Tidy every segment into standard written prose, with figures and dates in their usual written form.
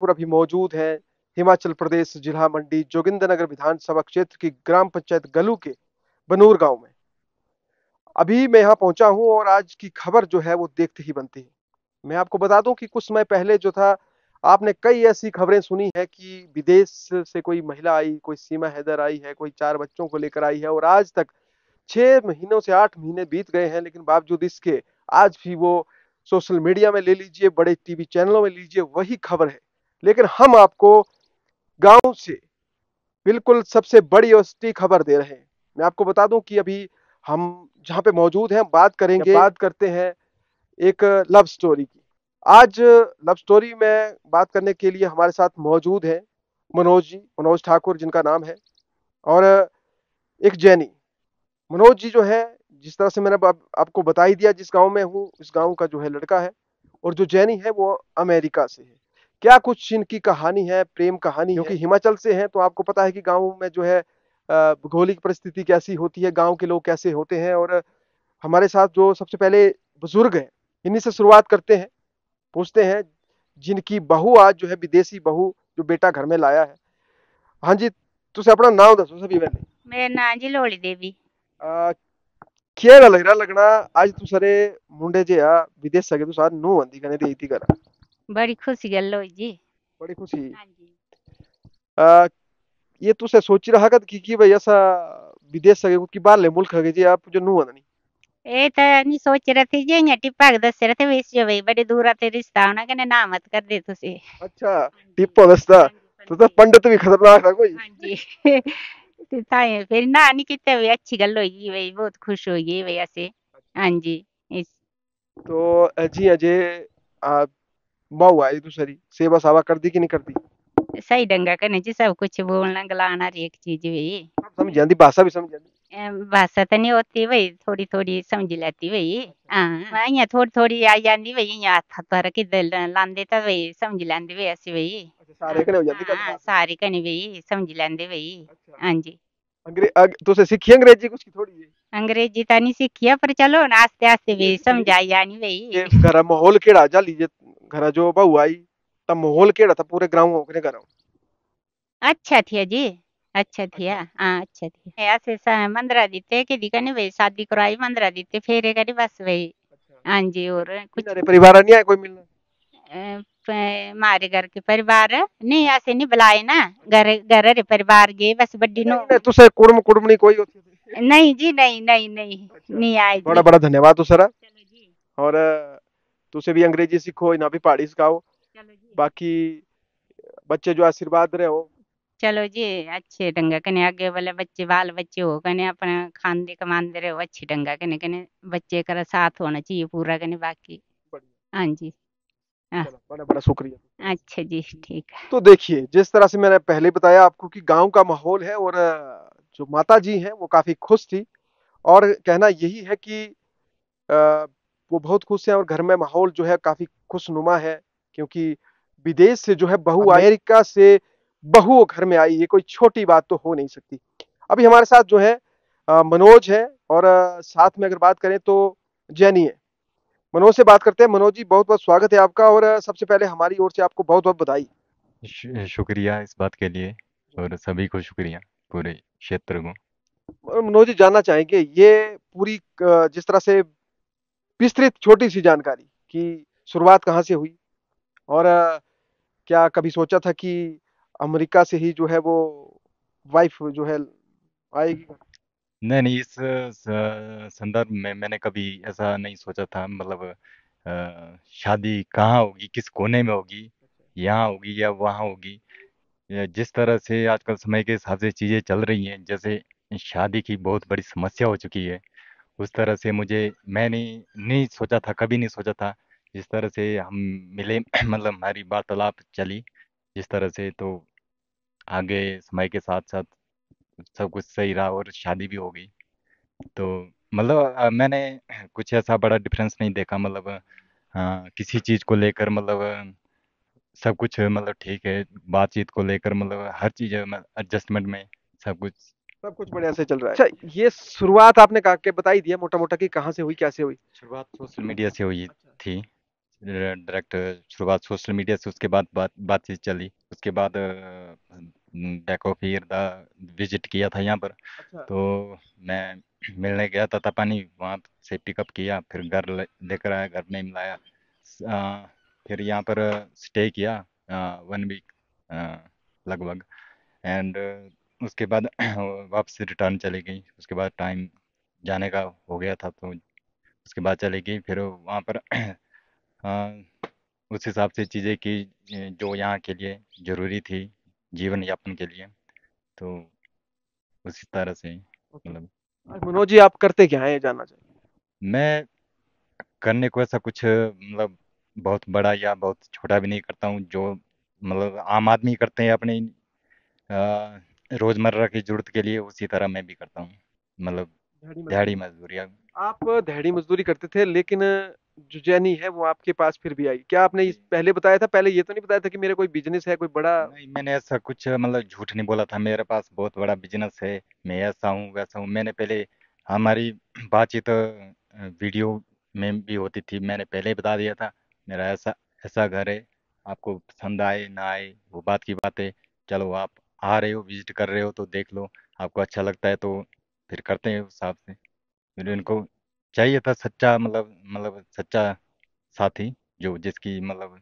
और अभी मौजूद हैं हिमाचल प्रदेश जिला मंडी जोगिंद्रनगर विधानसभा क्षेत्र की ग्राम पंचायत गलू के बनूर गांव में। अभी मैं यहाँ पहुंचा हूं और आज की खबर जो है वो देखते ही बनती है। मैं आपको बता दूं कि कुछ समय पहले जो था, आपने कई ऐसी खबरें सुनी है कि विदेश से कोई महिला आई, कोई सीमा हैदर आई है, कोई 4 बच्चों को लेकर आई है, और आज तक 6 महीनों से 8 महीने बीत गए हैं, लेकिन बावजूद इसके आज भी वो सोशल मीडिया में ले लीजिए, बड़े टीवी चैनलों में लीजिए, वही खबर है। लेकिन हम आपको गांव से बिल्कुल सबसे बड़ी और सटीक खबर दे रहे हैं। मैं आपको बता दूं कि अभी हम जहां पे मौजूद हैं, बात करते हैं एक लव स्टोरी की। आज लव स्टोरी में बात करने के लिए हमारे साथ मौजूद हैं मनोज जी, मनोज ठाकुर जिनका नाम है, और एक जैनी। मनोज जी जो है, जिस तरह से मैंने आपको बता ही दिया, जिस गांव में हूँ उस गांव का जो है लड़का है, और जो जैनी है वो अमेरिका से है। क्या कुछ इनकी कहानी है, प्रेम कहानी है, क्योंकि हिमाचल से है तो आपको पता है कि गांव में जो है भौगोलिक परिस्थिति कैसी होती है, गांव के लोग कैसे होते हैं। और हमारे साथ जो सबसे पहले बुजुर्ग हैं, इन्हीं से शुरुआत करते हैं, पूछते हैं जिनकी बहू आज जो है, विदेशी बहू जो बेटा घर में लाया है। हाँ जी, तुझे अपना नाम दसो सभी पहले। मेरा नाम जी लोहड़ी देवी। आ, केड़ा लग रहा लगना आज तू सारे मुंडे जे आ विदेश सके तू सार नु आंदी कने दी थी करा। बड़ी खुशी गल होई जी। बड़ी खुशी। हाँ जी। आ, ये तुसे सोची रहा कद की भाई ऐसा विदेश सके की बाहर ले मुल्क है जी आप जो नु आंदनी। ए तो नहीं सोच रहे थे जी टिप्पा के दस रहे थे वैसे जो भाई बड़ी दूर आते रिश्ता होना कने ना मत कर दे तुसे। अच्छा, हाँ जी। टिप्पो दसदा हाँ जी तो पंडित। पंडित भी खतरनाक था कोई। हाँ जी। ते ताए फिर ना नहीं कितने भी अच्छी गल होगी भाई बहुत खुश होगी भाई ऐसे। हाँ जी। इस तो जी अजय आ, बहु आई तू सरी सेवा सावा कर दी कि नहीं करती। सही ढंगा कने जी सब कुछ बोलना गलाना हर एक चीज भाई। सब समझ जाती, भाषा भी समझ जाती। भाषा तो नहीं होती भाई थोड़ी थोड़ी समझ लेती भाई। हाँ मैं यहाँ थोड़ी थोड़ी आ जाती भाई यहाँ थर के दिल लांदे तो भाई समझ लेंदे भाई ऐसे भाई। अच्छा, सारे हाँ कने हो जाती हाँ गलबात। सारी कने भाई समझ लेंदे भाई। अच्छा, हाँ जी। तुसे सीखी अंग्रेजी कुछ की थोड़ी जी। अंग्रेजी तो नहीं सीखी है पर चलो ना आस्ते आस्ते ये भी समझ आई जानी ये भाई। घर माहौल केड़ा जा लीजिए, घर जो बहू आई तब माहौल केड़ा था पूरे ग्राम के घर। अच्छा थिया जी। अच्छा थिया हाँ अच्छा थिया ऐसे मंदरा दीते कि दिखा नहीं भाई शादी कराई मंदरा दीते फेरे करी बस भाई। अच्छा, हाँ जी और कुछ इन्हारे परिवार नहीं आए कोई मिलना। हमारे घर के परिवार नहीं ऐसे नहीं बुलाए ना। घर घर रे परिवार गए बस बड्डी नो। नहीं नहीं तुसे कुड़म कुड़मनी कोई होती थी। नहीं जी नहीं नहीं नहीं। अच्छा, नहीं आए बड़ा जी। बड़ा धन्यवाद तुसरा। चलो जी। और तुसे भी अंग्रेजी सीखो, ना भी पहाड़ी सिखाओ। चलो जी। बाकी बच्चे जो आशीर्वाद रहे हो। चलो जी अच्छे ढंगा कने आगे वाले बच्चे बाल बच्चे हो कने अपना खांदे कमांदे रहो अच्छे ढंगा कने कने बच्चे का साथ होना चाहिए पूरा कने बाकी। बढ़िया। हाँ जी। हाँ चलो, बड़ा बड़ा शुक्रिया। अच्छा जी ठीक है। तो देखिए, जिस तरह से मैंने पहले बताया आपको कि गांव का माहौल है, और जो माता जी हैं वो काफी खुश थी, और कहना यही है कि अ, वो बहुत खुश हैं, और घर में माहौल जो है काफी खुशनुमा है, क्योंकि विदेश से जो है बहू आई, अमेरिका से बहू घर में आई, ये कोई छोटी बात तो हो नहीं सकती। अभी हमारे साथ जो है मनोज है, और साथ में अगर बात करें तो जैनी है। मनोज से बात करते हैं। मनोज जी, बहुत बहुत स्वागत है आपका, और सबसे पहले हमारी ओर से आपको बहुत बहुत बधाई। शुक्रिया इस बात के लिए और सभी को शुक्रिया पूरे क्षेत्र को। और मनोज जी, जानना चाहेंगे ये पूरी जिस तरह से विस्तृत छोटी सी जानकारी की शुरुआत कहाँ से हुई, और क्या कभी सोचा था कि अमेरिका से ही जो है वो वाइफ जो है आएगी। नहीं नहीं इस संदर्भ में मैंने कभी ऐसा नहीं सोचा था मतलब शादी कहाँ होगी किस कोने में होगी यहाँ होगी या वहाँ होगी। जिस तरह से आजकल समय के हिसाब से चीज़ें चल रही हैं जैसे शादी की बहुत बड़ी समस्या हो चुकी है उस तरह से मुझे मैंने नहीं सोचा था कभी नहीं सोचा था। जिस तरह से हम मिले मतलब हमारी वार्तालाप चली जिस तरह से तो आगे समय के साथ साथ सब कुछ सही रहा और शादी भी हो गई। तो मतलब मैंने कुछ ऐसा बड़ा डिफरेंस नहीं देखा मतलब किसी चीज़ को लेकर मतलब सब कुछ मतलब ठीक है बातचीत को लेकर मतलब हर चीज़ एडजस्टमेंट में सब कुछ। सब कुछ बढ़िया से चल रहा है। अच्छा, ये शुरुआत आपने कहा के बता ही दिया मोटा मोटा कि कहाँ से हुई, कैसे हुई। शुरुआत सोशल मीडिया से हुई अच्छा, थी। डायरेक्ट शुरुआत सोशल मीडिया से, उसके बाद बातचीत चली, उसके बाद बैक ऑफ ईयर दा विजिट किया था यहाँ पर। अच्छा। तो मैं मिलने गया था ततापानी, वहाँ से पिकअप किया, फिर घर लेकर आया, घर में मिलाया। फिर यहाँ पर स्टे किया 1 वीक लगभग। एंड उसके बाद वापस रिटर्न चली गई। उसके बाद टाइम जाने का हो गया था, तो उसके बाद चली गई। फिर वहाँ पर उस हिसाब से चीज़ें की जो यहाँ के लिए ज़रूरी थी जीवन यापन के लिए, तो उसी तरह से ओके। मतलब मनोज जी, आप करते क्या हैं, ये जानना चाहिए। मैं करने को ऐसा कुछ मतलब बहुत बड़ा या बहुत छोटा भी नहीं करता हूँ, जो मतलब आम आदमी करते हैं अपने रोज़मर्रा की ज़रूरत के लिए, उसी तरह मैं भी करता हूँ, मतलब दिहाड़ी दिहाड़ी मजदूरी। मजदूरी। आप दिहाड़ी मजदूरी करते थे, लेकिन जो जैनी है वो आपके पास फिर भी आई। क्या आपने इस पहले बताया था? पहले ये तो नहीं बताया था कि मेरा कोई बिजनेस है, कोई बड़ा? नहीं, मैंने ऐसा कुछ मतलब झूठ नहीं बोला था, मेरे पास बहुत बड़ा बिजनेस है, मैं ऐसा हूँ वैसा हूँ। मैंने पहले हमारी बातचीत वीडियो में भी होती थी, मैंने पहले ही बता दिया था मेरा ऐसा ऐसा घर है, आपको पसंद आए ना आए वो बात की बात है। चलो आप आ रहे हो, विजिट कर रहे हो तो देख लो, आपको अच्छा लगता है तो फिर करते हैं उस हिसाब से। फिर इनको चाहिए था सच्चा, मतलब सच्चा साथी, जो जिसकी मतलब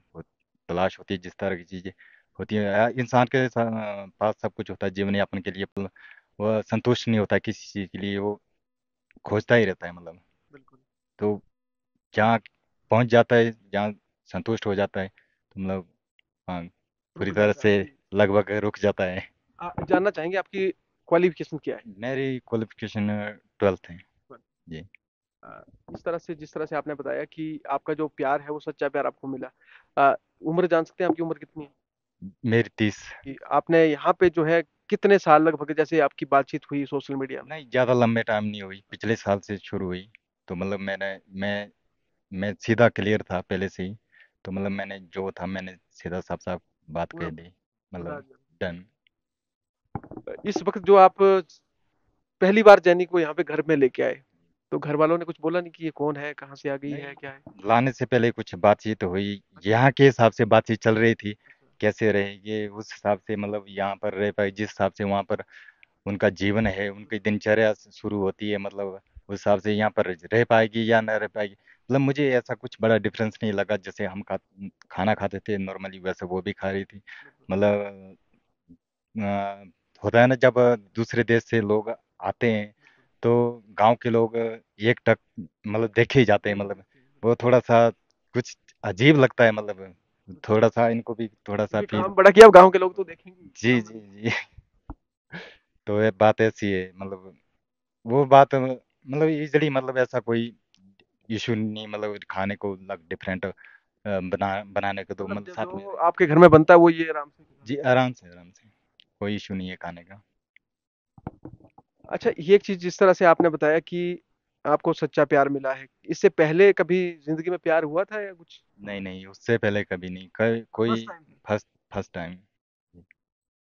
तलाश होती है, जिस तरह की चीज़ें होती है। इंसान के पास सब कुछ होता है जीवन यापन के लिए, पर वह संतुष्ट नहीं होता किसी चीज़ के लिए, वो खोजता ही रहता है मतलब। बिल्कुल। तो जहाँ पहुँच जाता है, जहाँ संतुष्ट हो जाता है, तो मतलब हाँ, पूरी रुक तरह जाता है से जी। लगभग रुक जाता है। जानना चाहेंगे आपकी क्वालिफिकेशन क्या है? मेरी क्वालिफिकेशन 12th है जी। अ, इस तरह से, जिस तरह से आपने बताया कि आपका जो प्यार है वो सच्चा प्यार आपको मिला। उम्र जान सकते हैं, आपकी उम्र कितनी है? मेरी 30। कि आपने यहाँ पे जो है कितने साल लगभग, जैसे आपकी बातचीत हुई सोशल मीडिया में? नहीं, ज़्यादा लंबे टाइम नहीं हुई, पिछले साल से शुरू हुई। तो मतलब मैं सीधा क्लियर था पहले से ही, तो मतलब मैंने जो था मैंने सीधा साफ साफ बात पूरा कह दी, बता मतलब दिया। डन। इस वक्त जो आप पहली बार जैनी को यहाँ पे घर में लेके आए, तो घर वालों ने कुछ बोला नहीं कि ये कौन है, कहाँ से आ गई नहीं, है, क्या है? लाने से पहले कुछ बातचीत हुई, अच्छा। यहाँ के हिसाब से बातचीत चल रही थी, अच्छा। कैसे रहेंगे उस हिसाब से, मतलब यहाँ पर रह पाए जिस हिसाब से वहाँ पर उनका जीवन है, उनकी दिनचर्या शुरू होती है, मतलब उस हिसाब से यहाँ पर रह पाएगी या न रह पाएगी। मतलब मुझे ऐसा कुछ बड़ा डिफरेंस नहीं लगा, जैसे हम खाना खाते थे नॉर्मली, वैसे वो भी खा रही थी। मतलब अ, होता है ना, जब दूसरे देश से लोग आते हैं तो गांव के लोग एक टक मतलब देखे ही जाते हैं, नहीं मतलब देखते हैं। वो थोड़ा सा कुछ अजीब लगता है, मतलब थोड़ा सा इनको भी थोड़ा सा क्योंकि फील। काम बड़ा किया, अब गांव के लोग तो देखेंगे ही, जी काम जी बड़ा जी। तो ये बात ऐसी है, मतलब वो बात मतलब इजली, मतलब ऐसा कोई इशू नहीं, मतलब खाने को लग डिफरेंट बनाने को तो मतलब मतलब साथ में जो रहे। आपके घर में बनता है वो ये आराम से खा जी, सकते आराम से कोई इशू नहीं है खाने का। हैं। अच्छा, ये एक चीज जिस तरह से आपने बताया कि आपको सच्चा प्यार मिला है, इससे पहले कभी जिंदगी में प्यार हुआ था या कुछ? नहीं नहीं, उससे पहले कभी नहीं, कोई फर्स्ट टाइम था। First first time,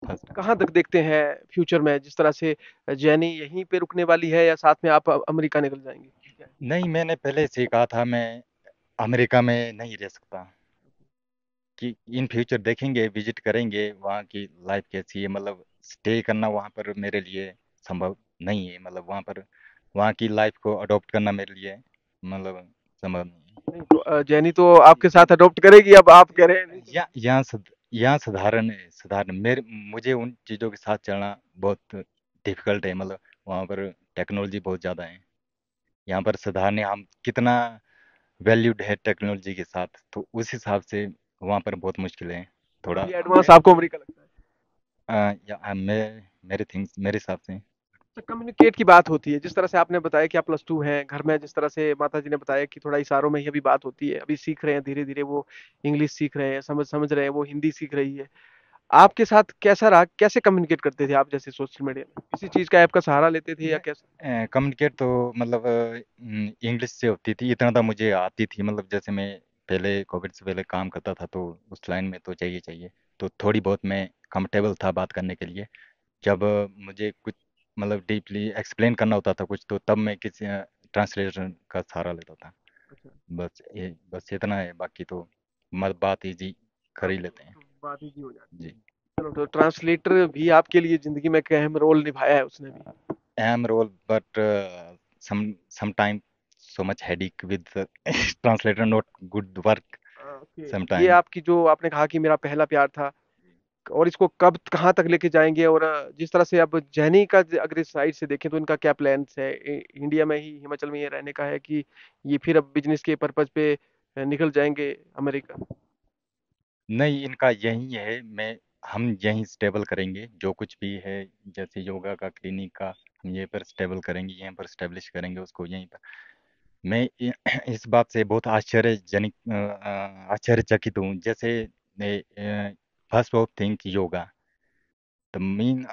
first time. कहाँ तक देखते हैं फ्यूचर में, जिस तरह से जैनी यहीं पे रुकने वाली है या साथ में आप अमेरिका निकल जाएंगे, क्या है? नहीं, मैंने पहले से ही कहा था मैं अमेरिका में नहीं रह सकता, कि इन फ्यूचर देखेंगे, विजिट करेंगे वहाँ की लाइफ कैसी है, मतलब स्टे करना वहाँ पर मेरे लिए संभव नहीं है, मतलब वहाँ पर वहाँ की लाइफ को अडॉप्ट करना मेरे लिए मतलब संभव नहीं है। नहीं तो जैनी तो आपके साथ अडॉप्ट करेगी, अब आप कह रहे हैं नहीं या करेगी। यहाँ साधारण है, साधारण मेरे मुझे उन चीज़ों के साथ चलना बहुत डिफिकल्ट है, मतलब वहाँ पर टेक्नोलॉजी बहुत ज़्यादा है, यहाँ पर साधारण है, हम कितना वैल्यूड है टेक्नोलॉजी के साथ, तो उस हिसाब से वहाँ पर बहुत मुश्किल है थोड़ा। काफी एडवांस आपको अमेरिका लगता है। मेरे थिंग्स मेरे हिसाब से। तो कम्युनिकेट की बात होती है, जिस तरह से आपने बताया कि आप +2 हैं, घर में जिस तरह से माता जी ने बताया कि थोड़ा इशारों में ही अभी बात होती है, अभी सीख रहे हैं धीरे धीरे वो इंग्लिश सीख रहे हैं, समझ समझ रहे हैं, वो हिंदी सीख रही है। आपके साथ कैसा रहा, कैसे कम्युनिकेट करते थे आप, जैसे सोशल मीडिया में किसी चीज का ऐप का सहारा लेते थे या कैसे? कम्युनिकेट तो मतलब इंग्लिश से होती थी, इतना तो मुझे आती थी, मतलब जैसे मैं पहले कोविड से पहले काम करता था, तो उस लाइन में तो चाहिए चाहिए, तो थोड़ी बहुत मैं कंफर्टेबल था बात करने के लिए। जब मुझे कुछ मतलब डीपली एक्सप्लेन करना होता था कुछ, तो तब मैं किसी ट्रांसलेटर का सहारा लेता था। बस इतना है, बाकी तो मत बात इजी कर ही लेते हैं। बात इजी हो जाती है। जी। चलो, तो ट्रांसलेटर भी आपके लिए ज़िंदगी में एक अहम रोल निभाया है उसने भी। am role, but sometimes so much headache with the translator, not good work okay, ये sometime. आपकी जो आपने कहा कि मेरा पहला प्यार था, और इसको कब कहाँ तक लेके जाएँगे, और जिस तरह से अब जैनी का अगर इस साइड से देखें तो इनका क्या प्लान्स है? इंडिया में ही, हिमाचल में ही रहने का है, कि ये फिर अब बिजनेस के पर्पज पे निकल जाएंगे अमेरिका? नहीं, इनका यही है, मैं हम यहीं स्टेबल करेंगे जो कुछ भी है, जैसे योगा का, क्लिनिक का, हम यहीं पर स्टेबल करेंगे, यहीं पर स्टेब्लिश करेंगे उसको यहीं पर। मैं इस बात से बहुत आश्चर्यचकित हूँ, जैसे first of think yoga, the mean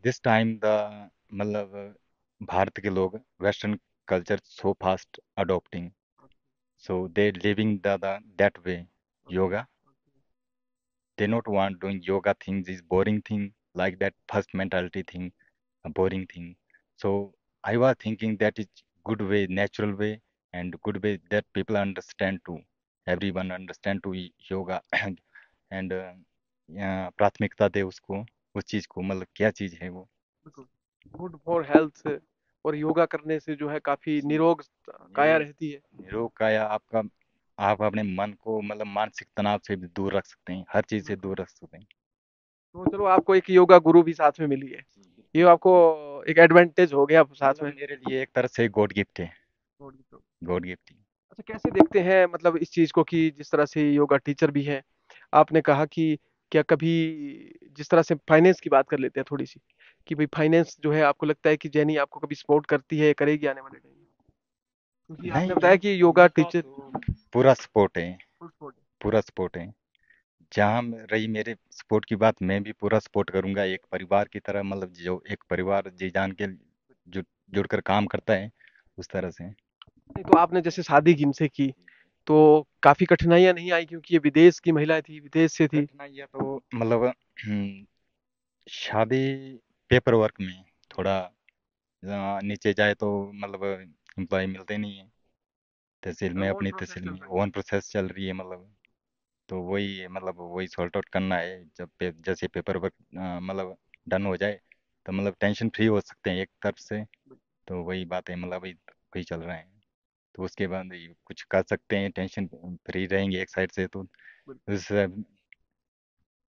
this time the मतलब भारत के लोग western culture so fast adopting, so they living the that way yoga, they not want doing yoga things is boring thing, like that first mentality thing, a boring thing. So I was thinking that is good way, natural way, and good way that people understand too, everyone understand to yoga and प्राथमिकता दे उसको, उस चीज को, मतलब क्या चीज है वो। बिल्कुल, गुड फॉर हेल्थ, और योगा करने से जो है काफी निरोग काया निरोग, रहती है। निरोग काया आपका, आप अपने मन को मतलब मानसिक तनाव से भी दूर रख सकते हैं, हर चीज से बिल्कुल। दूर रख सकते हैं। तो चलो, आपको एक योगा गुरु भी साथ में मिली है, ये आपको एक एडवांटेज हो गया साथ मतलब में। मेरे लिए एक तरह से गॉड गिफ्ट है, गॉड गिफ्ट। अच्छा, कैसे देखते हैं मतलब इस चीज को, कि जिस तरह से योगा टीचर भी हैं, आपने कहा कि क्या कभी, जिस तरह से फाइनेंस की बात कर लेते हैं थोड़ी सी, कि भाई फाइनेंस जो है, आपको लगता है कि जेनी आपको कभी सपोर्ट करती है, करेगी आने वाले टाइम में? क्योंकि आपने नहीं, बताया कि योगा इनका टीचर तो पूरा सपोर्ट है, फुल सपोर्ट है। पूरा सपोर्ट है। जहाँ रही मेरे सपोर्ट की बात, मैं भी पूरा सपोर्ट करूंगा, एक परिवार की तरह, मतलब जो एक परिवार जी जान के जुड़ जुड़कर काम करता है, उस तरह से। नहीं, तो आपने जैसे शादी जिनसे की, तो काफी कठिनाइयां नहीं आई, क्योंकि ये विदेश की महिला थी, विदेश से थी? कठिनाइयाँ तो मतलब शादी पेपर वर्क में थोड़ा नीचे जाए तो मतलब एम्प्लॉय मिलते नहीं है, तहसील में, ओन अपनी प्रोसेस तहसील चल में रही है। ओन प्रोसेस चल रही है, मतलब तो वही है, मतलब वही सॉर्ट आउट करना है, जब जैसे पेपर वर्क मतलब डन हो जाए, तो मतलब टेंशन फ्री हो सकते हैं एक तरफ से। तो वही बात है, मतलब वही चल रहा है, तो उसके बाद ही कुछ कर सकते हैं, टेंशन फ्री रहेंगे एक साइड से, तो बिल्कुल। उससे।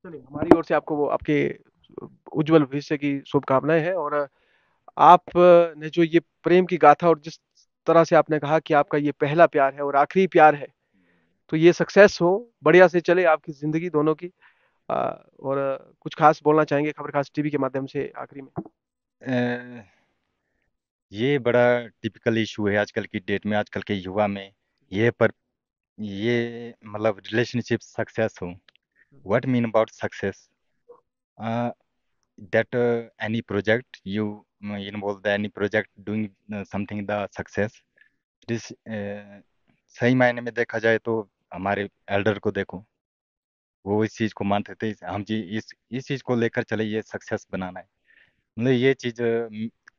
चलिए, हमारी ओर से आपको वो आपके उज्जवल भविष्य की शुभकामनाएं हैं। और आप ने जो ये प्रेम की गाथा, और जिस तरह से आपने कहा कि आपका ये पहला प्यार है और आखिरी प्यार है, तो ये सक्सेस हो, बढ़िया से चले आपकी जिंदगी दोनों की। और कुछ खास बोलना चाहेंगे खबर खास टीवी के माध्यम से आखिरी में? अ, ये बड़ा टिपिकल इशू है आजकल की डेट में, आजकल के युवा में, ये पर ये मतलब रिलेशनशिप सक्सेस हो, what mean about success, that any project you involve the any project doing something the success this सही मायने में देखा जाए तो हमारे एल्डर को देखो, वो इस चीज को मानते थे, हम जी इस चीज को लेकर चले, ये सक्सेस बनाना है, मतलब ये चीज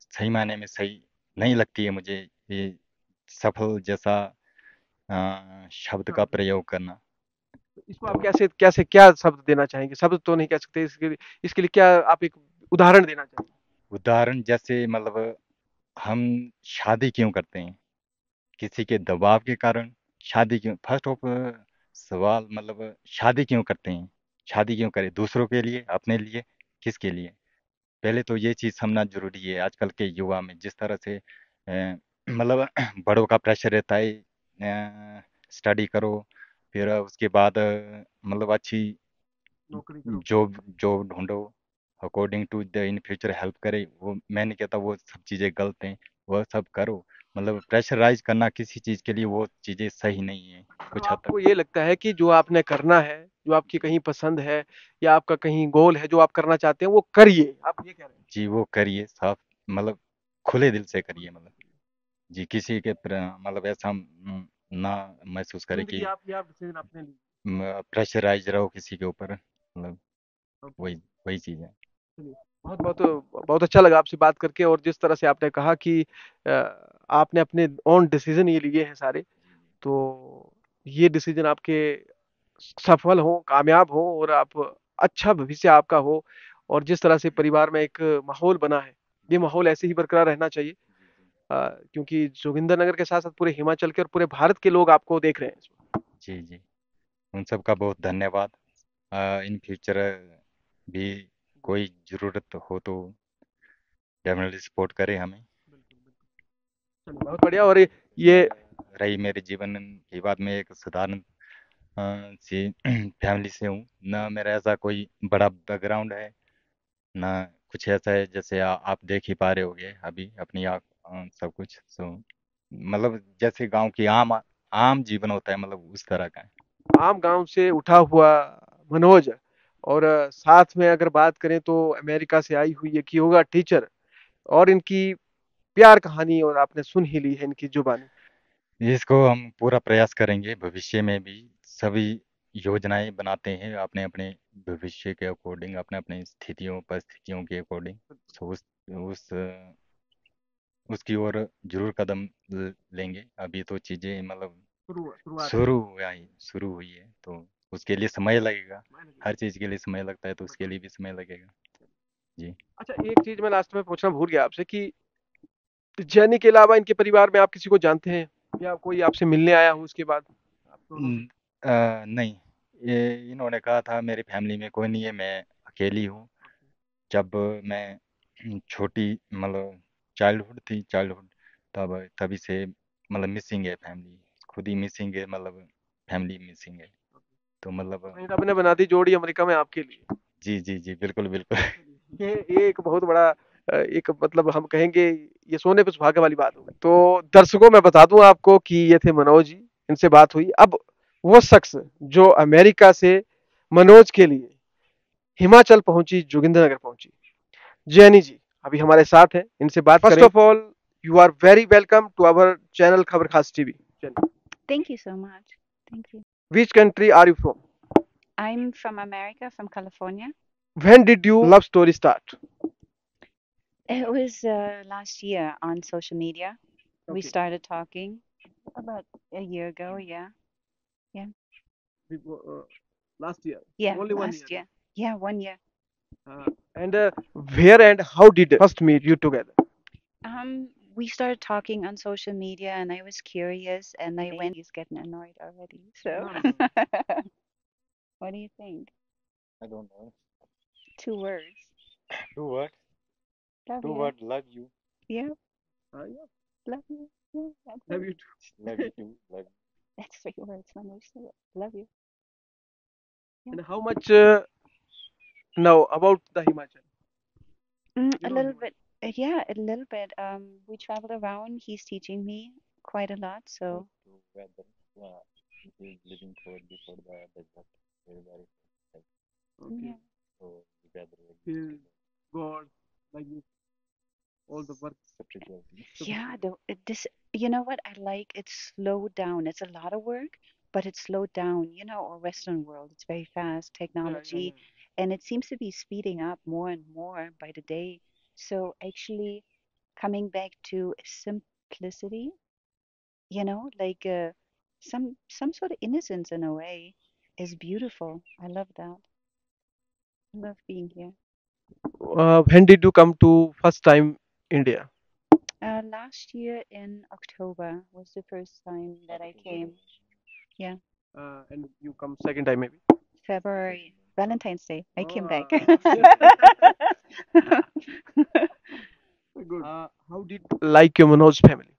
सही मायने में सही नहीं लगती है मुझे, ये सफल जैसा शब्द का प्रयोग करना। इसको आप तो कैसे कैसे क्या शब्द देना चाहेंगे? शब्द तो नहीं कह सकते, इसके लिए क्या आप एक उदाहरण देना चाहेंगे? उदाहरण जैसे मतलब हम शादी क्यों करते हैं, किसी के दबाव के कारण शादी क्यों, फर्स्ट ऑफ सवाल मतलब शादी क्यों करते हैं, शादी क्यों करें, दूसरों के लिए, अपने लिए, किसके लिए, पहले तो ये चीज़ समझना जरूरी है। आजकल के युवा में जिस तरह से मतलब बड़ों का प्रेशर रहता है, स्टडी करो, फिर उसके बाद मतलब अच्छी नौकरी करो। जॉब जॉब ढूंढो, according to the in future help करे, वो मैं नहीं कहता वो सब चीज़ें गलत हैं, वो सब करो, मतलब प्रेशराइज करना किसी चीज़ के लिए वो चीज़ें सही नहीं है मतलब कुछ हद तक। आपको ये लगता है कि जो आपने करना है, जो आपकी कहीं पसंद है, या आपका कहीं गोल है, जो आप करना चाहते हैं, वो करिए, आप ये कह रहे हैं? जी वो करिए साफ, मतलब खुले दिल से करिए, मतलब जी किसी के मतलब ऐसा ना महसूस करे जिंदगी कि आपकी, आप डिसीजन अपने लिए। प्रेशराइज रहो किसी के ऊपर, मतलब ओके। वही वही चीज़ है। चलिए, बहुत बहुत बहुत अच्छा लगा आपसे बात करके, और जिस तरह से आपने कहा कि आपने अपने ओन डिसीजन ये लिए हैं सारे, तो ये डिसीजन आपके सफल हो, कामयाब हो और आप अच्छा भविष्य आपका हो, और जिस तरह से परिवार में एक माहौल बना है, ये माहौल ऐसे ही बरकरार रहना चाहिए। क्योंकि जोगिंदरनगर के साथ साथ पूरे हिमाचल के और पूरे भारत के लोग आपको देख रहे हैं इसमें। जी जी, उन सबका बहुत धन्यवाद। इन फ्यूचर भी कोई ज़रूरत हो तो डेफिनेटली सपोर्ट करें हमें। बिल्कुल बिल्कुल। चलिए, बहुत बढ़िया। और ये रही मेरे जीवन की बात, में एक साधारण सी फैमिली से हूँ। ना मेरा ऐसा कोई बड़ा बैकग्राउंड है, ना कुछ ऐसा है जैसे आप देख ही पा रहे होगे अभी अपनी आँख, सब कुछ। सो मतलब जैसे गांव की आम आम जीवन होता है, मतलब उस तरह का है। आम गांव से उठा हुआ मनोज, और साथ में अगर बात करें तो अमेरिका से आई हुई एक योगा टीचर, और इनकी प्यार कहानी और आपने सुन ही ली है इनकी जुबानी। इसको हम पूरा प्रयास करेंगे भविष्य में भी। सभी योजनाएं बनाते हैं अपने अपने भविष्य के अकॉर्डिंग, अपने अपने स्थितियों परिस्थितियों के अकॉर्डिंग। सो उस उसकी ओर जरूर कदम लेंगे। अभी तो चीजें मतलब शुरुआत है। शुरू हुई है, तो उसके लिए समय लगेगा। हर चीज के लिए समय लगता है, तो उसके लिए भी समय लगेगा। जी। अच्छा, एक चीज मैं लास्ट में पूछना भूल गया आपसे कि जैनी के अलावा इनके परिवार में आप किसी को जानते हैं, या कोई आपसे मिलने आया हो उसके बाद आप दोनों से? नहीं, ये इन्होंने कहा था मेरी फैमिली में कोई नहीं है, मैं अकेली हूँ। जब मैं छोटी मतलब चाइल्डहुड, तब तभी से मतलब मिसिंग है फैमिली। खुद ही मिसिंग है, मतलब फैमिली मिसिंग है। तो मतलब वहीं रब ने बना दी जोड़ी अमेरिका में आपके लिए। जी जी जी, बिल्कुल बिल्कुल। ये एक बहुत बड़ा एक मतलब हम कहेंगे ये सोने पे सुहागे वाली बात हो गई। तो दर्शकों, मैं बता दूं आपको कि ये थे मनोज जी, इनसे बात हुई। अब वो शख्स जो अमेरिका से मनोज के लिए हिमाचल पहुंची, जोगिंद्रनगर पहुंची, जैनी जी अभी हमारे साथ हैं, इनसे बात करें। First of all, you are very welcome to our channel खबर खास TV. Thank you so much. Thank you. Which country are you from? I'm from America, from California. When did you love story start? It was last year on social media. We Okay. started talking about a year ago. Yeah, yeah, Last year. yeah. Only one Last year. year. Yeah, 1 year. And where and how did first meet you together? We started talking on social media, and I was curious, and I went. He's getting annoyed already. So, No, no, no. what do you think? I don't know. 2 words. Two word, Love two you. word, love you. Yeah, Yeah, love you. Yeah, that's love it. you too. Love you too. Love you. That's 3 words. Manoj. Love you. Yeah. And how much now about the Himachal? You A know little Himachal. bit. Yeah, a little bit. We traveled around. He's teaching me quite a lot. Go So, to weather. Yeah, it is living for before the desert. Very like, Okay. yeah. so the weather like this Hills, kind of God, like this, all the work. spirituality. Yeah, this, you know what I like? It's slowed down. It's a lot of work, but it's slowed down. Our Western world, it's very fast, Yeah, yeah, technology, and it seems to be speeding up more and more by the day. So actually coming back to simplicity, like some sort of innocence in a way is beautiful. I love that. I love being here. yeah. When did you come to first time India? Last year in October was the first time that I came. Yeah. And you come second time maybe. February, Valentine's Day, I came Oh, back. good. How did like your Manoj family?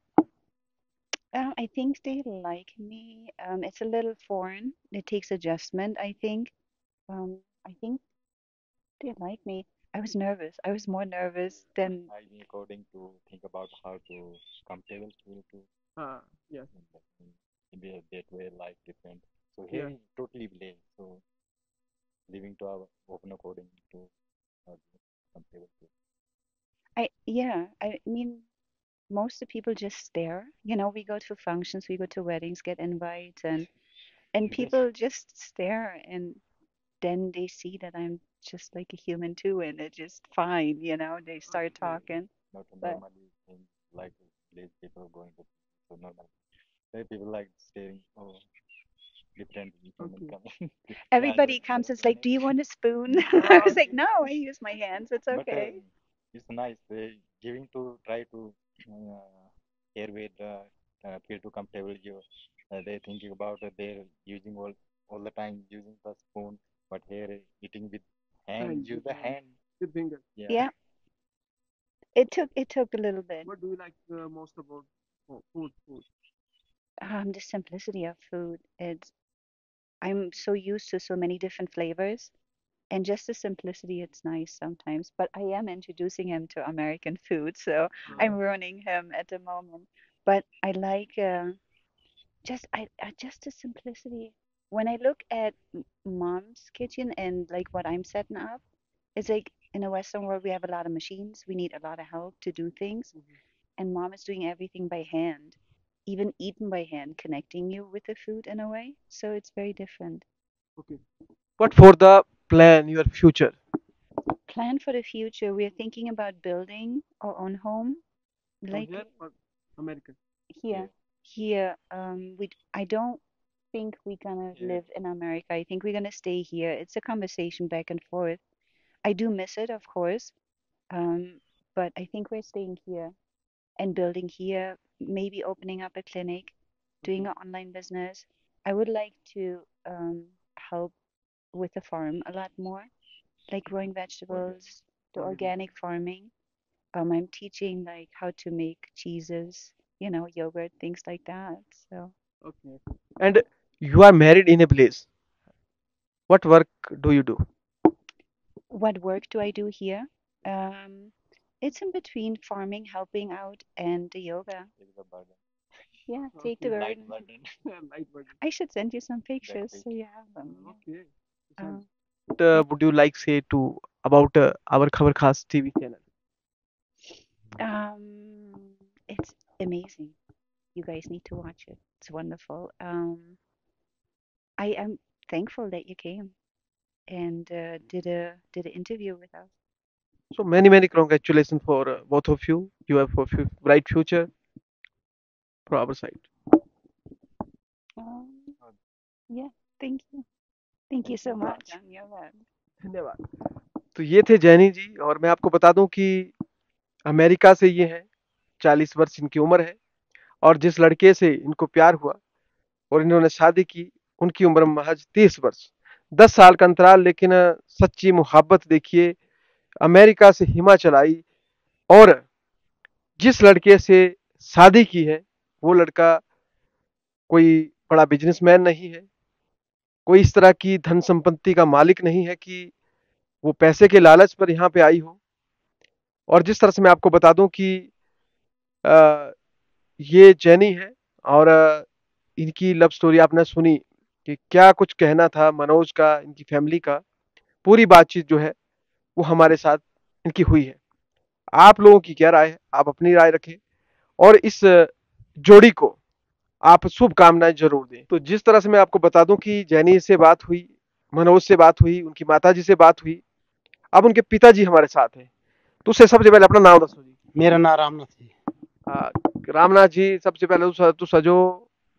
I think they like me. It's a little foreign. It takes adjustment, I think. I think they like me. I was nervous. I was more nervous than. I think according to think about how to comfortable feel to Yes, in that way life different. So here yeah. is totally play. So living to our open according to how to comfortable feel. I mean, most of the people just stare. We go to functions, we go to weddings, get invites, and Yes. people just stare, and then they see that I'm just like a human too, and it's just fine. They start talking. Not But normally thing like village people going to so normal. Hey, people like staring, oh, different women Okay. coming. Everybody comes and it's like, do you want a spoon? I was like, no, I use my hands. It's But okay. it's nice. They giving to try to here with feel too comfortable. They thinking about they're using all the time using the spoon, but here eating with hand, use the hand. With finger. Yeah. Yeah, it took a little bit. What do you like most about food? The simplicity of food. I'm so used to so many different flavors, and just the simplicity, it's nice sometimes. But I am introducing him to American food, so I'm ruining him at the moment. But I like just the simplicity. When I look at mom's kitchen and like what I'm setting up, it's like in the Western world we have a lot of machines. We need a lot of help to do things, and mom is doing everything by hand, even eating by hand, connecting you with the food in a way. So it's very different. Okay. What for the plan your future? Plan for the future. We're thinking about building our own home, From like here or American? here. Here, I don't think we're gonna Yeah. live in America. I think we're gonna stay here. It's a conversation back and forth. I do miss it, of course, um, but I think we're staying here and building here, maybe opening up a clinic, doing an online business. I would like to help with the farm a lot more, like growing vegetables, the organic farming. I'm teaching like how to make cheeses, yogurt, things like that. So, Okay. And you are married in a place. What work do you do? what work do I do here? Um, it's in between farming, helping out, and the yoga. Take the burden. Yeah, take the Light burden. burden. Light burden. I should send you some That pictures page. so you have them. Yeah. Okay. Uh, What would you like say to about our Khabar Khas TV channel? it's amazing. You guys need to watch it. It's wonderful. I am thankful that you came and did an interview with us. So many congratulations for both of you. You have a bright future for our side. Um, yeah, thank you. Thank you so much on your end. धन्यवाद। तो ये थे जैनी जी और मैं आपको बता दूं कि अमेरिका से ये हैं, 40 वर्ष इनकी उम्र है और जिस लड़के से इनको प्यार हुआ और इन्होंने शादी की उनकी उम्र महज 30 वर्ष। 10 साल का अंतराल, लेकिन सच्ची मोहब्बत देखिए। अमेरिका से हिमाचल आई और जिस लड़के से शादी की है वो लड़का कोई बड़ा बिजनेसमैन नहीं है, कोई इस तरह की धन संपत्ति का मालिक नहीं है कि वो पैसे के लालच पर यहाँ पे आई हो। और जिस तरह से मैं आपको बता दूं कि अ, ये जैनी है और इनकी लव स्टोरी आपने सुनी कि क्या कुछ कहना था मनोज का, इनकी फैमिली का। पूरी बातचीत जो है वो हमारे साथ इनकी हुई है। आप लोगों की क्या राय है? आप अपनी राय रखें और इस जोड़ी को आप शुभकामनाएं जरूर दें। तो जिस तरह से मैं आपको बता दूं कि जैनी से बात हुई, मनोज से बात हुई, उनकी माताजी से बात हुई, अब उनके पिताजी हमारे साथ हैं। तो उससे सबसे पहले अपना नाम दसो जी। मेरा नाम रामनाथ जी। आ, रामनाथ जी, सबसे पहले तो सजो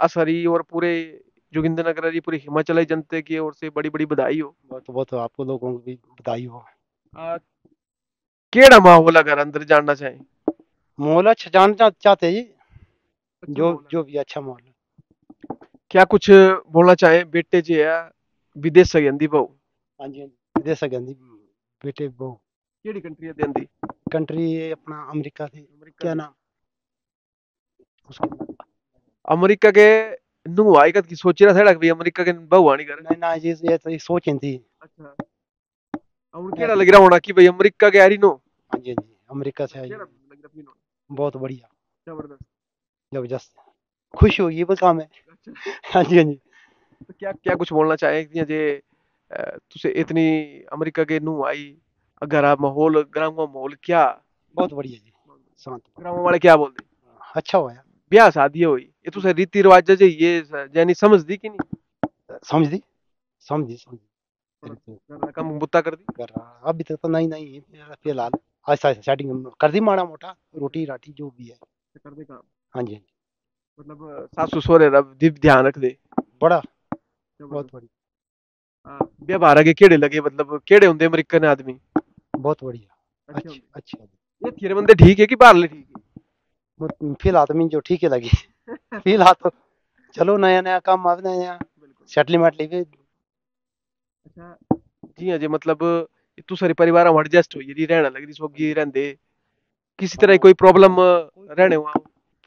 असरी और पूरे जोगिंद्रनगर जी, पूरी हिमाचली जनता की ओर से बड़ी बड़ी बधाई हो। बहुत बहुत आपको लोगों को भी बधाई हो। आ, केड़ा माहौल अगर अंदर जानना चाहें? माहौल अच्छा जानना चाहते हैं जी, अच्छा जो माहौल है। जो भी अच्छा माहौल है। क्या कुछ बोलना चाहें? बेटे जी है विदेश से गंदी बहु। हाँ जी, हाँ जी, विदेश गंदी बेटे बहु। केड़ी कंट्री है देंदी? कंट्री अपना अमेरिका थी, क्या नाम उसके? अमेरिका के नु आई कद की सोची रहा था कि अमेरिका के बहु आनी कर। नहीं ना जी, ये तो सोच थी। अच्छा, अब केड़ा लग रहा होना कि भाई अमेरिका के आ रही नो? हाँ जी, हाँ जी, अमेरिका से आई। केड़ा लग रहा फील होना? बहुत बढ़िया, जबरदस्त, जबरदस्त, खुश होगी बस काम है। अच्छा। हाँ जी, हाँ जी। तो क्या क्या कुछ बोलना चाहे कि जे तुसे इतनी अमेरिका के नु आई अगर आप माहौल ग्राम का माहौल क्या? बहुत बढ़िया जी, शांत, ग्राम वाले क्या बोलते? अच्छा हुआ यार। ब्याह शादी हुई ये तुसे रीति रिवाज जे ये यानी समझ दी कि नहीं? समझ दी, समझी समझी। थोड़ा कम बुत्ता कर दी। कर रहा अभी तक तो नहीं नहीं फिलहाल, ऐसा ऐसा सेटिंग कर दी, माड़ा मोटा रोटी राटी जो भी है। करते काम। हाँ जी, हाँ जी। मतलब सासू सहुरे दा भी ध्यान रखदे। बड़ा जबरदस्त। बहुत बढ़िया, व्यवहार अगे केड़े लगे, मतलब केड़े हुंदे अमरीकन आदमी? बहुत बढ़िया। अच्छे अच्छे हुंदे। अच्छे। ये थिरे बंदे ठीक है कि बाहरले ठीक वो फिलहाल तो जो ठीक है लगी। है? फिलहाल तो चलो नया नया काम आ नया बिल्कुल। सेटलमेंट लेके। अच्छा जी हाँ जी, मतलब तू सारे परिवार में एडजस्ट होई जी रहना लगी सोगी रहंदे, किसी तरह की कोई प्रॉब्लम रहने वहां?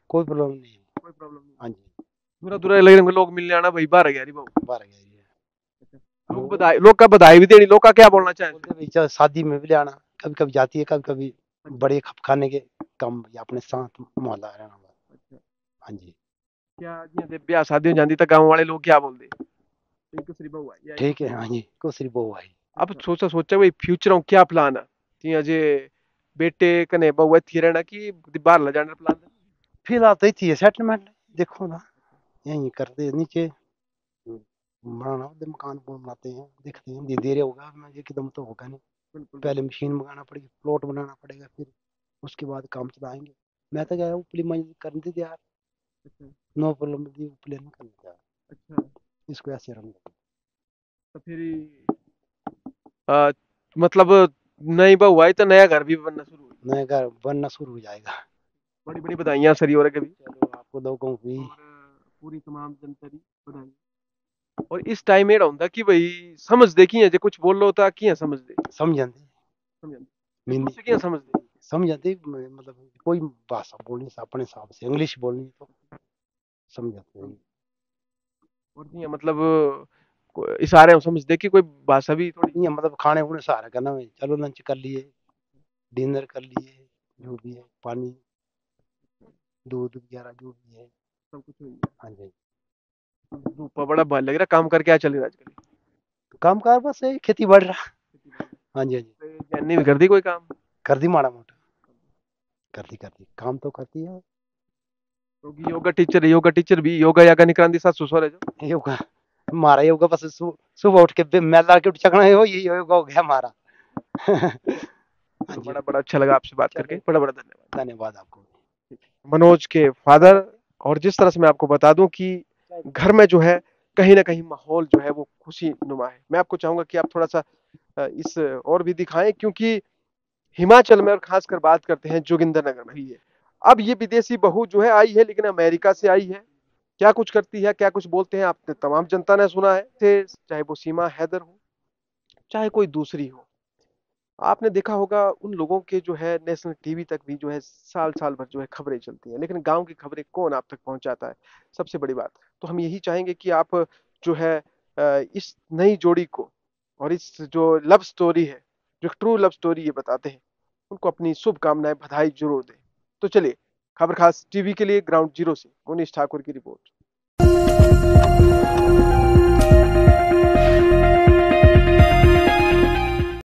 कोई प्रॉब्लम नहीं है। कोई प्रॉब्लम नहीं। हाँ जी, दूरा दूरा लगे लोग मिलने आना भाई बाहर गया री बहु। बाहर गया जी। लोग बधाई, लोग का बधाई भी देनी, लोग का क्या बोलना चाहे? बोलते भाई चल शादी में भी ले आना, कभी कभी जाती है, कभी कभी बड़े खाने के कम या अपने साथ मोहल्ला रहना। अच्छा हाँ जी, क्या जी ब्याह शादी हो जाती तो गांव वाले लोग क्या बोलते? एक दूसरी बहू आई या ठीक है। हाँ जी, कोसरी बहू आई। अब सोचा सोचा भाई फ्यूचर में क्या प्लान है जी अजे बेटे कने बहू थी रहना कि बाहर ले जाने प्लान? फिलहाल तो इतनी है सेटलमेंट, देखो ना यही करते नीचे बनाना होते, मकान बनाते हैं, देखते हैं धीरे धीरे होगा, मैं एकदम तो होगा नहीं। बिल्कुल पहले मशीन मंगाना पड़ेगी, प्लॉट बनाना पड़ेगा, फिर उसके बाद काम चलाएंगे। मैं तो क्या ऊपरी मंजिल करने दे यार, अच्छा नो प्रॉब्लम दी ऊपरी नहीं करने दे यार, अच्छा। इसको ऐसे रंग तो फिर आ, मतलब नई बहू आई तो नया घर भी बनना शुरू हुई। नया घर बनना शुरू हो जाएगा। बड़ी बड़ी बधाइयां सरी और कभी चलो आपको लोगों की और पूरी तमाम जनता की बधाई। और इस टाइम एड़ा होंदा कि भाई समझ दे कि जे कुछ बोल लो ता कियां समझ दे? समझाते समझ हिंदी तुसे कियां समझ दे? समझाते, मतलब कोई भाषा बोलनी से अपने हिसाब से इंग्लिश बोलनी तो समझाते हैं। और कियां मतलब इशारे में समझ दे कि कोई भाषा भी थोड़ी? ये मतलब खाने खुने सहारा करना है, चलो लंच कर लिए, डिनर कर लिए, जो भी है पानी दूध वगैरह जो भी है। सब कुछ हो गया। हाँ जी, धूप बड़ा भल लग रहा, काम करके क्या चल रहा है आजकल? काम कार बस यही खेती बढ़ रहा। हाँ जी, हाँ जी। जैनी भी कर दी कोई काम? कर दी माड़ा मोटा, कर दी काम तो करती है। क्योंकि योगा टीचर भी योगा यागा निकरांदी साथ ससुर है जो योगा हमारा योगा बस सुबह उठ के मेला के उठ चकना है, वो ये योगा हो गया हमारा। हाँ चलो जी, बड़ा बड़ा अच्छा लगा आपसे बात करके, चलो बड़ा बड़ा धन्यवाद। धन्यवाद आपको। मनोज के फादर। और जिस तरह से मैं आपको बता दूं कि घर में जो है कहीं ना कहीं माहौल जो है वो खुशी नुमा है। मैं आपको चाहूंगा कि आप थोड़ा सा इस और भी दिखाएं, क्योंकि हिमाचल में और खासकर बात करते हैं जोगिंदरनगर में ही है। अब ये विदेशी बहू जो है आई है, लेकिन अमेरिका से आई है। क्या कुछ करती है, क्या कुछ बोलते हैं, आपने तमाम जनता ने सुना है, चाहे वो सीमा हैदर हो, चाहे कोई दूसरी हो। आपने देखा होगा उन लोगों के जो है नेशनल टीवी तक भी जो है साल साल भर जो है खबरें चलती हैं, लेकिन गांव की खबरें कौन आप तक पहुंचाता है? सबसे बड़ी बात। तो हम यही चाहेंगे कि आप जो है इस नई जोड़ी को और इस जो लव स्टोरी है, जो ट्रू लव स्टोरी ये बताते हैं, उनको अपनी शुभकामनाएं बधाई जरूर दें। तो चलिए, खबर खास टीवी के लिए ग्राउंड जीरो से मुनीश ठाकुर की रिपोर्ट।